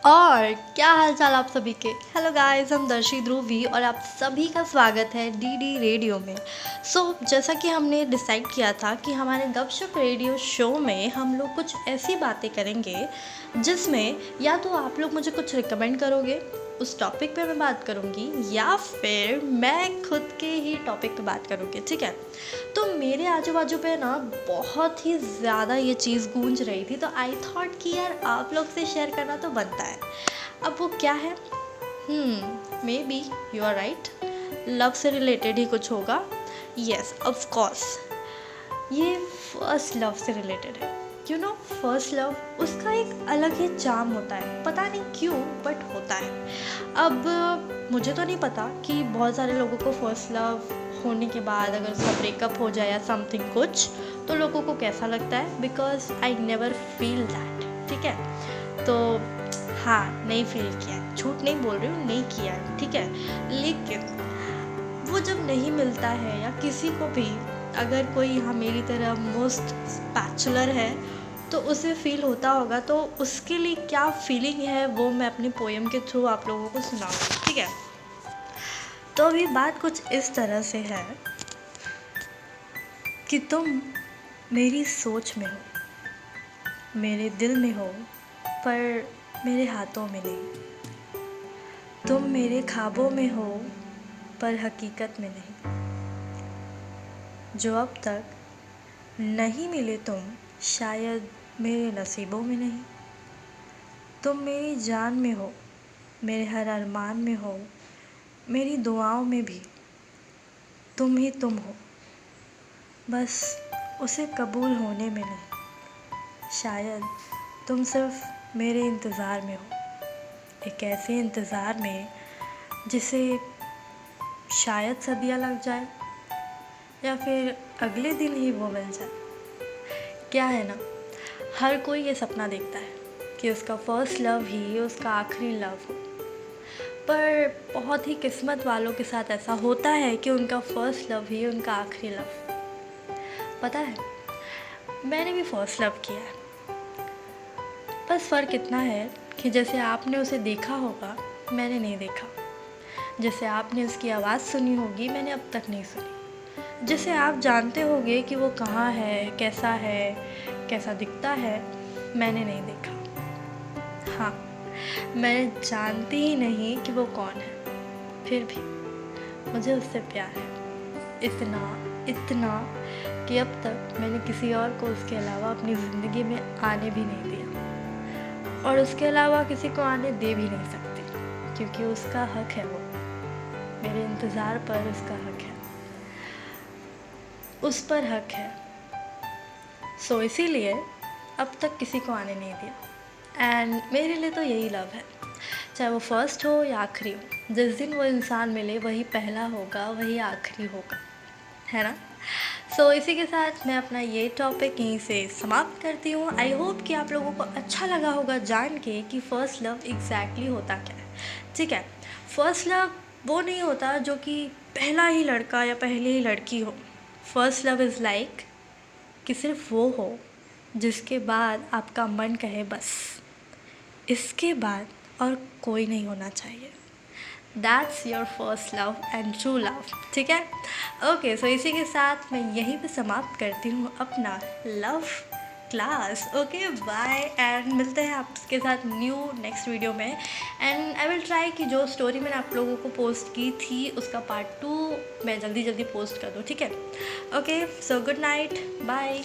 और क्या हाल चाल आप सभी के। हेलो गाइस, हम दर्शी ध्रुवी और आप सभी का स्वागत है डीडी रेडियो में। जैसा कि हमने डिसाइड किया था कि हमारे गपशप रेडियो शो में हम लोग कुछ ऐसी बातें करेंगे जिसमें या तो आप लोग मुझे कुछ रिकमेंड करोगे, उस टॉपिक पे मैं बात करूँगी, या फिर मैं खुद के ही टॉपिक पे बात करूँगी। ठीक है, तो मेरे आजू बाजू पे ना बहुत ही ज़्यादा ये चीज़ गूंज रही थी, तो आई थॉट कि यार आप लोग से शेयर करना तो बनता है। अब वो क्या है? Maybe you are right, love से रिलेटेड ही कुछ होगा। येस, ऑफ कोर्स ये फर्स्ट लव से रिलेटेड है। फर्स्ट लव, उसका एक अलग ही चार्म होता है, पता नहीं क्यों बट होता है। अब मुझे तो नहीं पता कि बहुत सारे लोगों को फर्स्ट लव होने के बाद अगर उसका ब्रेकअप हो जाए या समथिंग कुछ, तो लोगों को कैसा लगता है, because I never feel that. ठीक है, तो हाँ, नहीं फील किया है, झूठ नहीं बोल रही हूँ, नहीं किया है। ठीक है, लेकिन वो जब नहीं मिलता है या किसी को भी, अगर कोई यहाँ मेरी तरह मोस्ट बैचलर है तो उसे फील होता होगा, तो उसके लिए क्या फीलिंग है वो मैं अपनी पोएम के थ्रू आप लोगों को सुनाऊंगी। ठीक है, तो अभी बात कुछ इस तरह से है कि तुम मेरी सोच में हो, मेरे दिल में हो, पर मेरे हाथों में नहीं। तुम मेरे ख्वाबों में हो, पर हकीकत में नहीं। जो अब तक नहीं मिले तुम, शायद मेरे नसीबों में नहीं। तुम मेरी जान में हो, मेरे हर अरमान में हो, मेरी दुआओं में भी तुम ही तुम हो, बस उसे कबूल होने में नहीं। शायद तुम सिर्फ मेरे इंतज़ार में हो, एक ऐसे इंतज़ार में जिसे शायद सदियाँ लग जाए या फिर अगले दिन ही वो मिल जाए। क्या है ना, हर कोई ये सपना देखता है कि उसका फर्स्ट लव ही उसका आखिरी लव हो, पर बहुत ही किस्मत वालों के साथ ऐसा होता है कि उनका फर्स्ट लव ही उनका आखिरी लव। पता है, मैंने भी फर्स्ट लव किया है, बस फ़र्क इतना है कि जैसे आपने उसे देखा होगा, मैंने नहीं देखा। जैसे आपने उसकी आवाज़ सुनी होगी, मैंने अब तक नहीं सुनी। जैसे आप जानते होंगे कि वो कहाँ है, कैसा दिखता है, मैंने नहीं देखा। हाँ, मैं जानती ही नहीं कि वो कौन है, फिर भी मुझे उससे प्यार है, इतना कि अब तक मैंने किसी और को उसके अलावा अपनी ज़िंदगी में आने भी नहीं दिया, और उसके अलावा किसी को आने दे भी नहीं सकती, क्योंकि उसका हक है वो, मेरे इंतज़ार पर उसका हक है, उस पर हक है। इसीलिए अब तक किसी को आने नहीं दिया। एंड मेरे लिए तो यही लव है, चाहे वो फर्स्ट हो या आखिरी हो। जिस दिन वो इंसान मिले वही पहला होगा, वही आखिरी होगा, है ना। इसी के साथ मैं अपना ये टॉपिक यहीं से समाप्त करती हूँ। आई होप कि आप लोगों को अच्छा लगा होगा जान के कि फ़र्स्ट लव एग्जैक्टली होता क्या है। ठीक है, फ़र्स्ट लव वो नहीं होता जो कि पहला ही लड़का या पहली ही लड़की हो। फ़र्स्ट लव इज़ लाइक कि सिर्फ वो हो जिसके बाद आपका मन कहे बस इसके बाद और कोई नहीं होना चाहिए। That's your first love and true love. ठीक है, ओके। इसी के साथ मैं यहीं पे समाप्त करती हूँ अपना love class. Okay, bye, and मिलते हैं आपके साथ नेक्स्ट वीडियो में। एंड आई विल ट्राई कि जो स्टोरी मैंने आप लोगों को पोस्ट की थी उसका पार्ट 2 मैं जल्दी पोस्ट कर दूँ। ठीक है, okay, so good night, bye.